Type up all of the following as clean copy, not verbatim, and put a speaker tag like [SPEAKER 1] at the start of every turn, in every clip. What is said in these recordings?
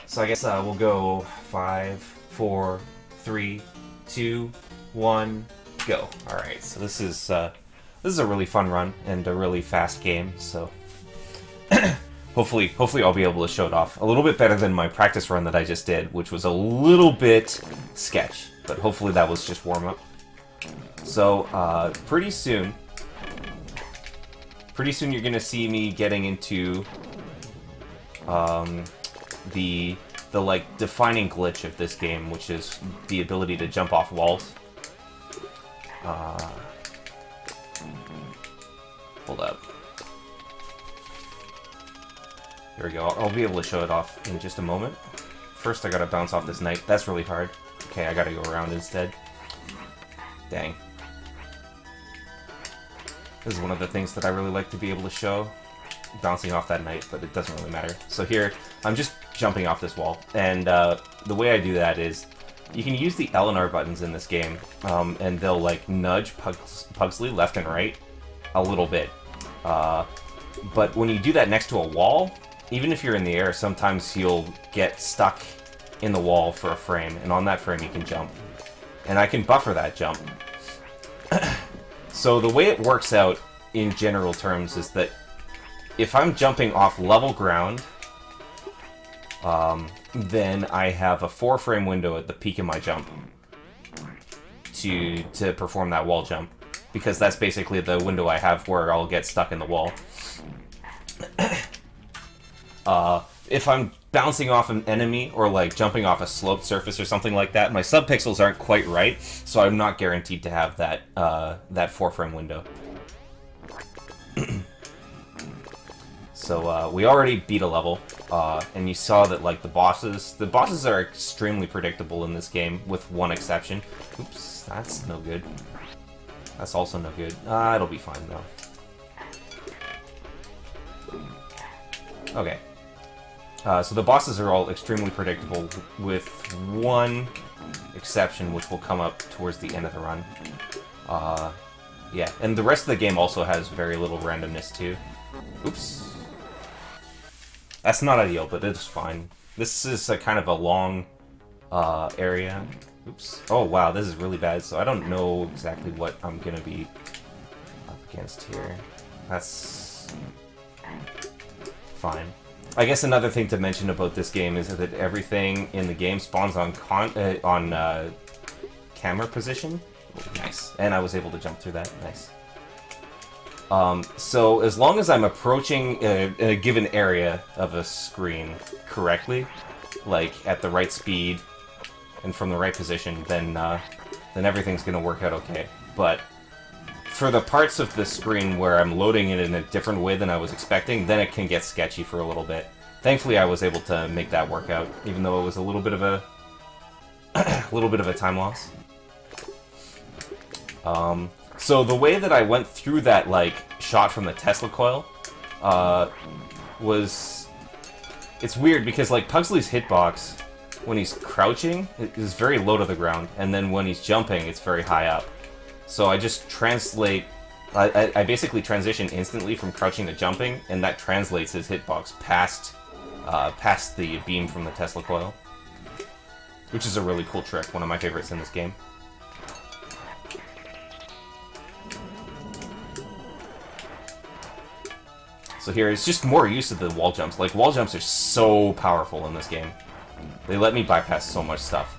[SPEAKER 1] So I guess we'll go 5, 4, 3, 2, 1, go. Alright, so this is a really fun run and a really fast game, so hopefully I'll be able to show it off. A little bit better than my practice run that I just did, which was a little bit sketch, but hopefully that was just warm-up. So, pretty soon you're gonna see me getting into the like defining glitch of this game, which is the ability to jump off walls. Hold up. There we go. I'll be able to show it off in just a moment. First, I gotta bounce off this knight. That's really hard. Okay, I gotta go around instead. Dang. This is one of the things that I really like to be able to show. Bouncing off that knight, but it doesn't really matter. So here, I'm just jumping off this wall. And the way I do that is, you can use the L and R buttons in this game, and they'll like nudge Pugsley left and right a little bit. But when you do that next to a wall, even if you're in the air, sometimes you'll get stuck in the wall for a frame, and on that frame you can jump. And I can buffer that jump. So the way it works out in general terms is that if I'm jumping off level ground, then I have a 4-frame window at the peak of my jump to perform that wall jump, because that's basically the window I have where I'll get stuck in the wall. If I'm bouncing off an enemy or like jumping off a sloped surface or something like that, my subpixels aren't quite right, so I'm not guaranteed to have that 4-frame window. So we already beat a level, and you saw that like the bosses are extremely predictable in this game, with one exception. Oops, that's no good. That's also no good. It'll be fine though. Okay. So the bosses are all extremely predictable, with one exception, which will come up towards the end of the run. Yeah, and the rest of the game also has very little randomness too. Oops. That's not ideal, but it's fine. This is a kind of a long area. Oops. Oh wow, this is really bad, so I don't know exactly what I'm gonna be up against here. That's fine. I guess another thing to mention about this game is that everything in the game spawns on camera position. Oh, nice. And I was able to jump through that. Nice. So as long as I'm approaching a given area of a screen correctly, like at the right speed and from the right position, then everything's gonna work out okay. But for the parts of the screen where I'm loading it in a different way than I was expecting, then it can get sketchy for a little bit. Thankfully, I was able to make that work out, even though it was a little bit of a time loss. So the way that I went through that like shot from the Tesla coil it's weird because like Pugsley's hitbox when he's crouching is very low to the ground, and then when he's jumping it's very high up. So I just I basically transition instantly from crouching to jumping, and that translates his hitbox past the beam from the Tesla coil, which is a really cool trick, one of my favorites in this game. So here, it's just more use of the wall jumps. Like, wall jumps are so powerful in this game. They let me bypass so much stuff.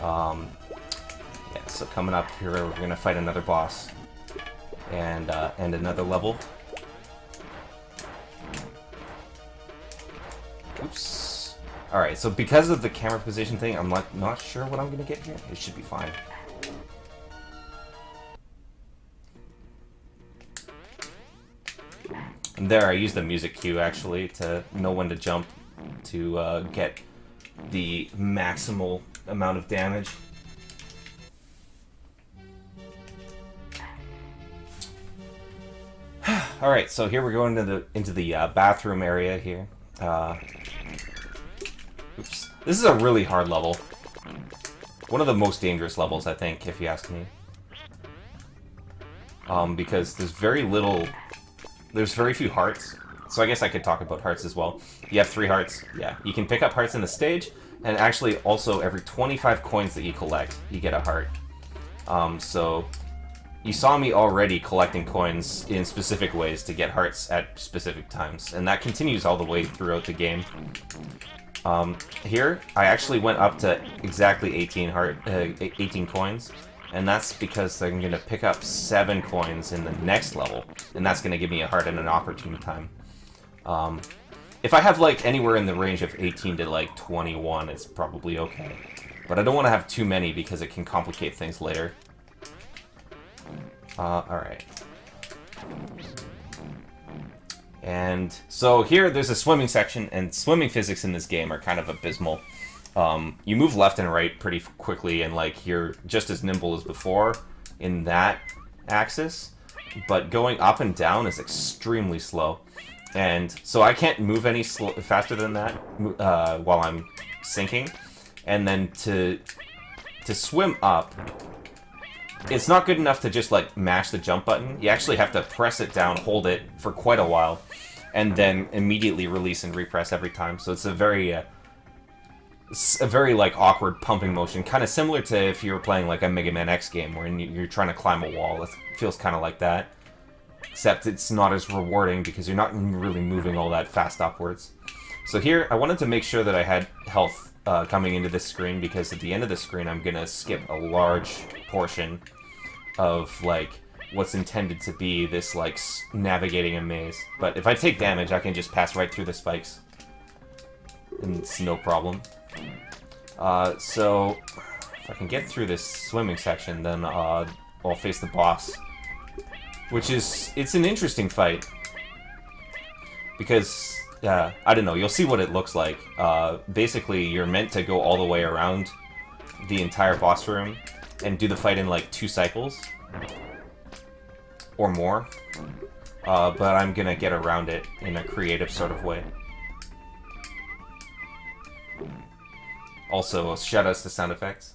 [SPEAKER 1] Yeah, so coming up here, we're gonna fight another boss. And another level. Oops. Alright, so because of the camera position thing, I'm not sure what I'm gonna get here. It should be fine. And there, I used the music cue, actually, to know when to jump to get the maximal amount of damage. Alright, so here we're going into the bathroom area here. Oops. This is a really hard level. One of the most dangerous levels, I think, if you ask me. Because there's very few hearts, So I guess I could talk about hearts as well. You have 3 hearts. Yeah, you can pick up hearts in the stage, and actually also every 25 coins that you collect, you get a heart. So you saw me already collecting coins in specific ways to get hearts at specific times, and that continues all the way throughout the game. Here, I actually went up to exactly 18 coins, and that's because I'm going to pick up 7 coins in the next level, and that's going to give me a heart at an opportune time. If I have, like, anywhere in the range of 18 to, like, 21, it's probably okay. But I don't want to have too many because it can complicate things later. Alright. And so here, there's a swimming section, and swimming physics in this game are kind of abysmal. You move left and right pretty quickly, and, like, you're just as nimble as before in that axis, but going up and down is extremely slow. And so I can't move any faster than that while I'm sinking. And then to swim up, it's not good enough to just, like, mash the jump button. You actually have to press it down, hold it for quite a while, and then immediately release and repress every time. So it's a very, like, awkward pumping motion, kind of similar to if you were playing, like, a Mega Man X game, where you're trying to climb a wall. It feels kind of like that. Except it's not as rewarding because you're not really moving all that fast upwards. So here, I wanted to make sure that I had health coming into this screen, because at the end of the screen, I'm going to skip a large portion of, like, what's intended to be this, like, navigating a maze. But if I take damage, I can just pass right through the spikes. And it's no problem. So, if I can get through this swimming section, then I'll face the boss. Which is, it's an interesting fight. Because, I don't know, you'll see what it looks like. Basically, you're meant to go all the way around the entire boss room and do the fight in, like, 2 cycles. Or more. But I'm gonna get around it in a creative sort of way. Also, shoutouts to sound effects.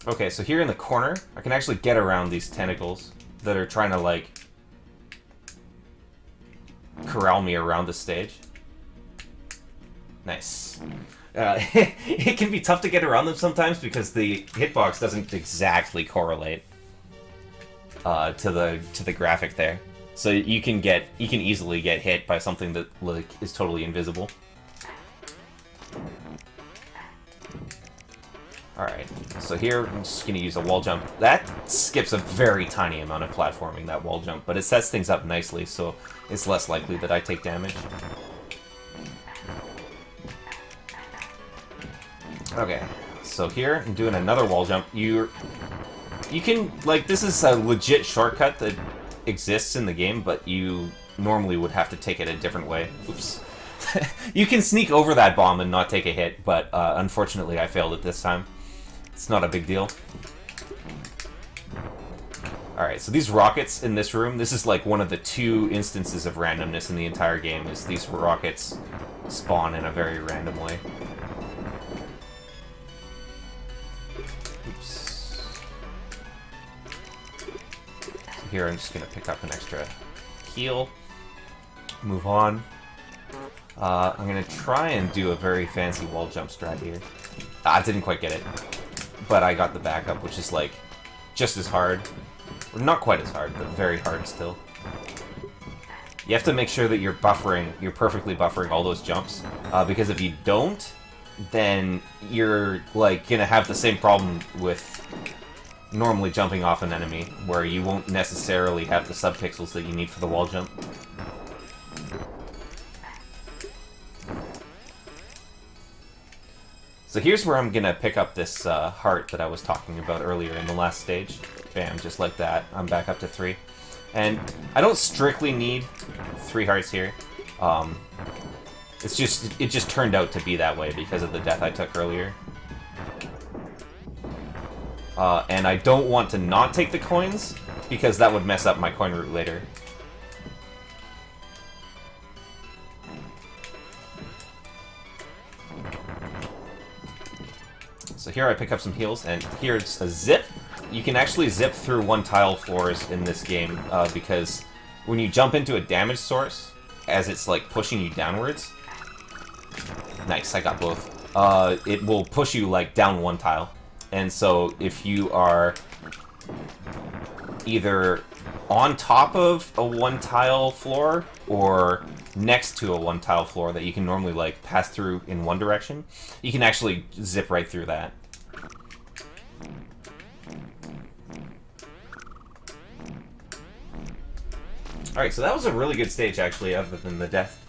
[SPEAKER 1] Okay, so here in the corner, I can actually get around these tentacles that are trying to, like, corral me around the stage. Nice. It can be tough to get around them sometimes because the hitbox doesn't exactly correlate to the graphic there. So you can easily get hit by something that, like, is totally invisible. Alright, so here I'm just going to use a wall jump. That skips a very tiny amount of platforming, that wall jump, but it sets things up nicely, so it's less likely that I take damage. Okay, so here I'm doing another wall jump. You can, like, this is a legit shortcut that exists in the game, but you normally would have to take it a different way. Oops. You can sneak over that bomb and not take a hit, but unfortunately I failed it this time. It's not a big deal. Alright, so these rockets in this room, this is like one of the 2 instances of randomness in the entire game, is these rockets spawn in a very random way. Oops. So here I'm just going to pick up an extra heal, move on. I'm going to try and do a very fancy wall jump strat here. I didn't quite get it, but I got the backup, which is, like, just as hard. Or not quite as hard, but very hard still. You have to make sure that you're perfectly buffering all those jumps, because if you don't, then you're, like, going to have the same problem with normally jumping off an enemy, where you won't necessarily have the subpixels that you need for the wall jump. So here's where I'm gonna pick up this heart that I was talking about earlier in the last stage. Bam, just like that. I'm back up to 3. And I don't strictly need 3 hearts here. It just turned out to be that way because of the death I took earlier. And I don't want to not take the coins, because that would mess up my coin route later. So here I pick up some heals, and here's a zip, you can actually zip through one-tile floors in this game, because when you jump into a damage source, as it's, like, pushing you downwards... Nice, I got both. It will push you, like, down one tile. And so, if you are either on top of a one-tile floor, or next to a one-tile floor that you can normally, like, pass through in one direction, you can actually zip right through that. Alright, so that was a really good stage, actually, other than the death.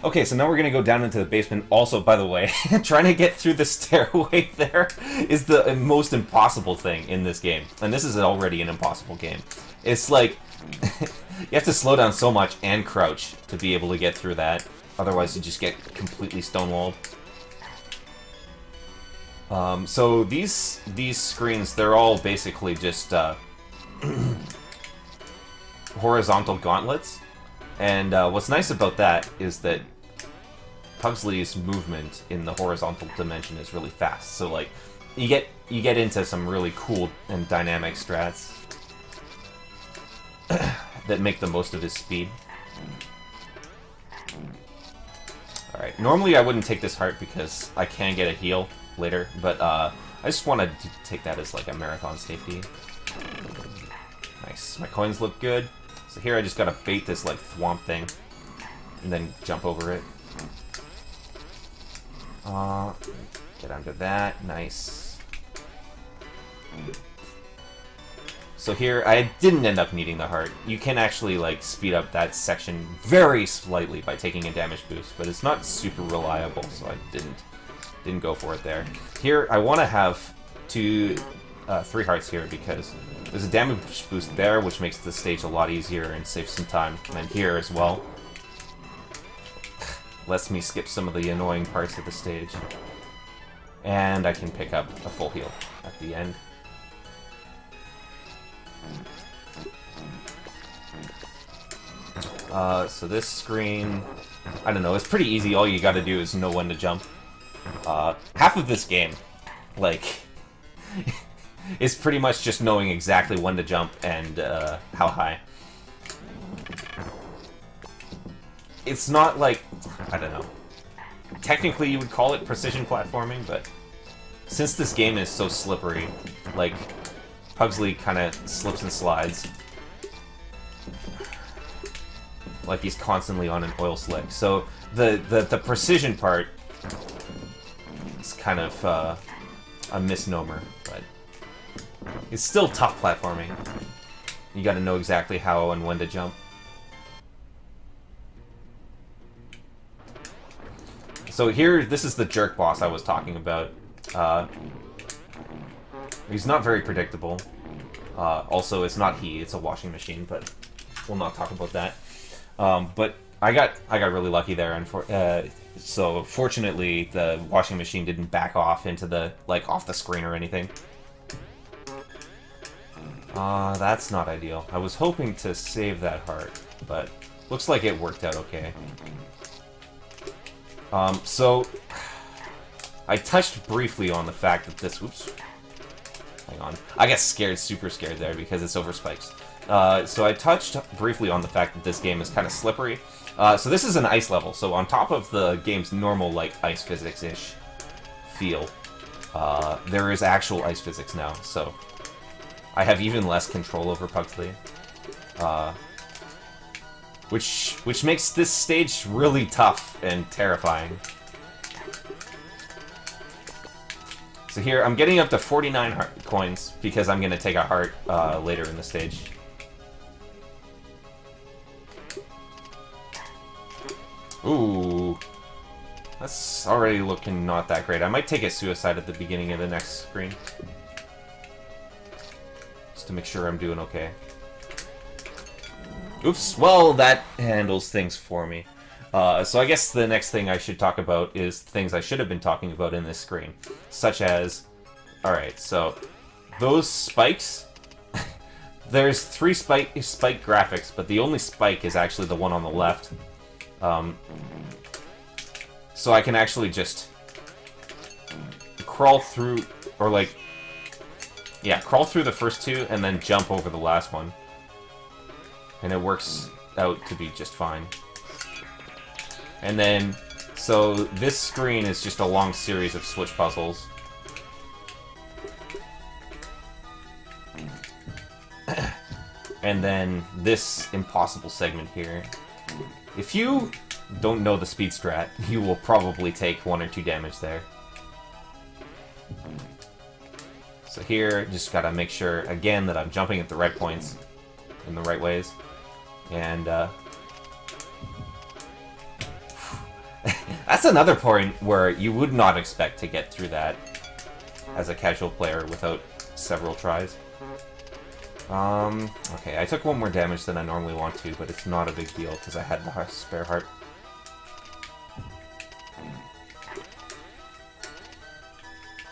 [SPEAKER 1] Okay, so now we're gonna go down into the basement. Also, by the way, trying to get through the stairway there is the most impossible thing in this game. And this is already an impossible game. It's like, you have to slow down so much and crouch to be able to get through that. Otherwise, you just get completely stonewalled. So these screens, they're all basically just horizontal gauntlets. And what's nice about that is that Pugsley's movement in the horizontal dimension is really fast. So like, you get into some really cool and dynamic strats that make the most of his speed. Alright, normally I wouldn't take this heart because I can get a heal later, but I just want to take that as like a marathon safety. Nice. My coins look good. So here I just gotta bait this like thwomp thing and then jump over it. Get under that. Nice. So here, I didn't end up needing the heart. You can actually like speed up that section very slightly by taking a damage boost, but it's not super reliable, so I didn't go for it there. Here, I want to have 3 hearts here because there's a damage boost there, which makes the stage a lot easier and saves some time. And here as well. Lets me skip some of the annoying parts of the stage. And I can pick up a full heal at the end. So this screen, I don't know, it's pretty easy. All you gotta do is know when to jump. Half of this game, like, is pretty much just knowing exactly when to jump and how high. It's not like, I don't know, technically you would call it precision platforming, but since this game is so slippery, like, Pugsley kind of slips and slides. Like he's constantly on an oil slick. So the precision part is kind of a misnomer, but it's still tough platforming. You gotta know exactly how and when to jump. So here, this is the jerk boss I was talking about. He's not very predictable. Also, it's not it's a washing machine, but we'll not talk about that. But I got really lucky there, so fortunately the washing machine didn't back off into the off the screen or anything. That's not ideal. I was hoping to save that heart, but looks like it worked out okay. So I touched briefly on the fact that this... Oops. Hang on. I got scared, super scared there because it's over spikes. So I touched briefly on the fact that this game is kind of slippery. So this is an ice level. So on top of the game's normal, ice physics-ish feel, there is actual ice physics now. So I have even less control over Pugsley. Which makes this stage really tough and terrifying. So here, I'm getting up to 49 heart coins because I'm going to take a heart later in the stage. Ooh. That's already looking not that great. I might take a suicide at the beginning of the next screen. Just to make sure I'm doing okay. Oops, well, that handles things for me. So I guess the next thing I should talk about is things I should have been talking about in this screen. Such as... Alright, so... Those spikes... There's 3 spike graphics, but the only spike is actually the one on the left. so I can actually just crawl through, or like, yeah, crawl through the first two and then jump over the last one. And it works out to be just fine. And then, so this screen is just a long series of switch puzzles. And then this impossible segment here. If you don't know the speed strat, you will probably take 1 or 2 damage there. So here, just gotta make sure, again, that I'm jumping at the right points, in the right ways. And, that's another point where you would not expect to get through that as a casual player without several tries. Okay, I took 1 more damage than I normally want to, but it's not a big deal, because I had the spare heart.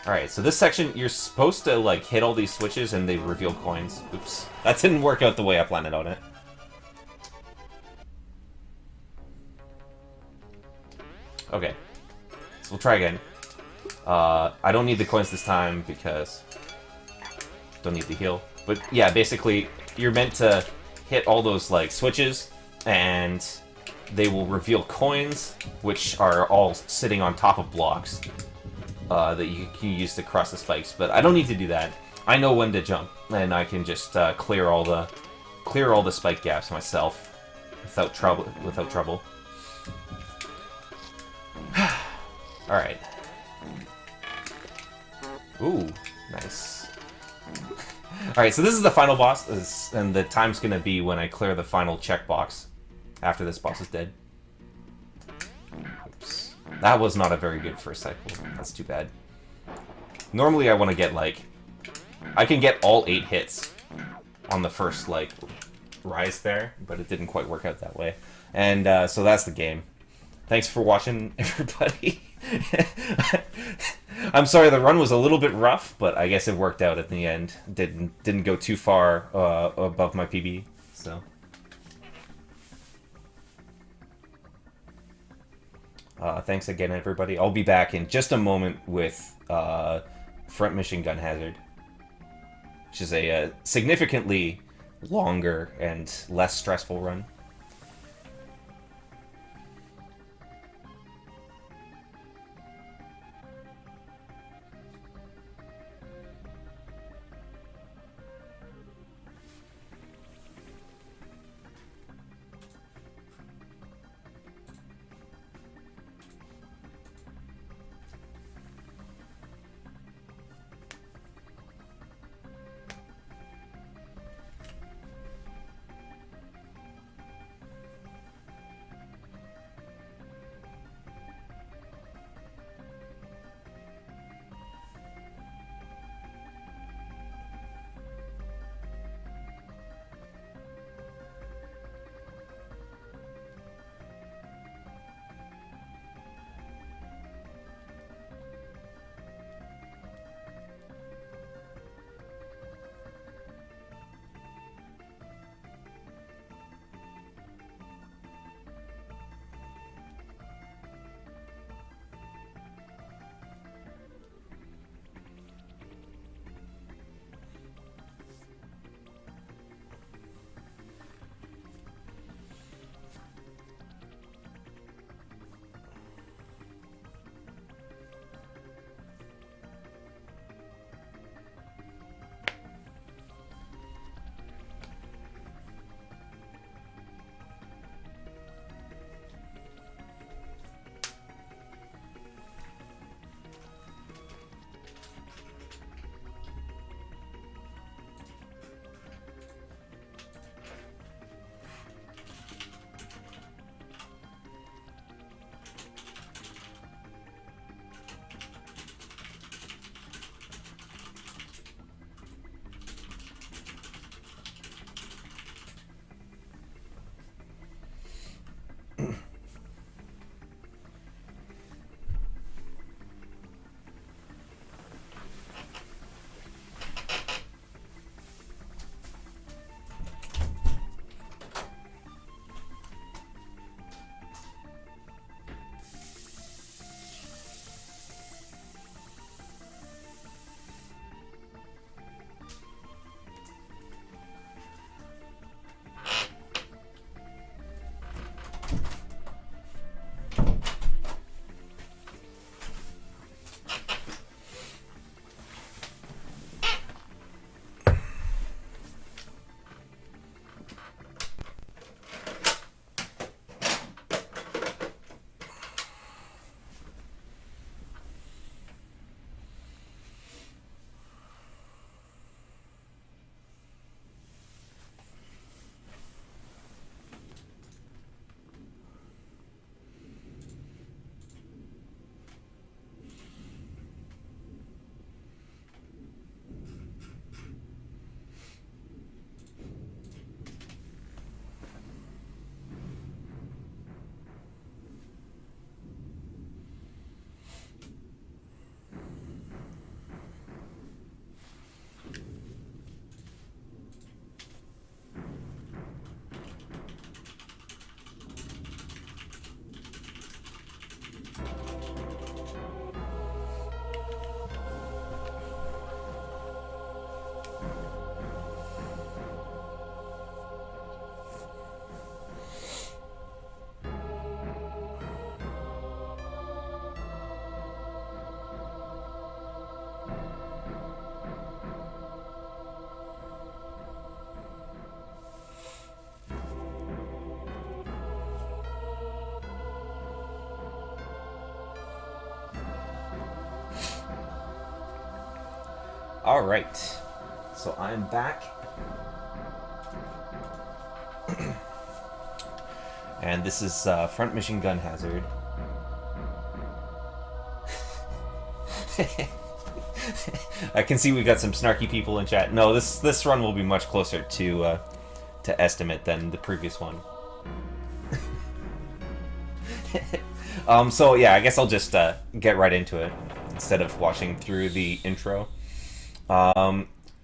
[SPEAKER 1] Alright, so this section, you're supposed to, like, hit all these switches and they reveal coins. Oops. That didn't work out the way I planned on it. Okay. So we'll try again. I don't need the coins this time because... don't need the heal. But yeah, basically, you're meant to hit all those, like, switches, and they will reveal coins, which are all sitting on top of blocks that you can use to cross the spikes. But I don't need to do that. I know when to jump, and I can just clear all the spike gaps myself without trouble. All right. Ooh, nice. Alright, so this is the final boss, and the time's gonna be when I clear the final checkbox after this boss is dead. Oops. That was not a very good first cycle. That's too bad. Normally I want to get, like... I can get all 8 hits on the first, like, rise there, but it didn't quite work out that way. And, so that's the game. Thanks for watching, everybody. I'm sorry, the run was a little bit rough, but I guess it worked out at the end. Didn't go too far above my PB, so. Thanks again, everybody. I'll be back in just a moment with Front Mission Gun Hazard, which is a significantly longer and less stressful run. Alright, so I'm back. And this is Front Mission Gun Hazard. I can see we got some snarky people in chat. No, this run will be much closer to Estimate than the previous one. So yeah, I guess I'll just get right into it instead of watching through the intro.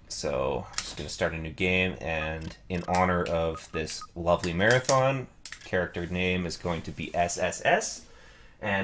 [SPEAKER 1] So just gonna start a new game, and in honor of this lovely marathon, character name is going to be SSS, and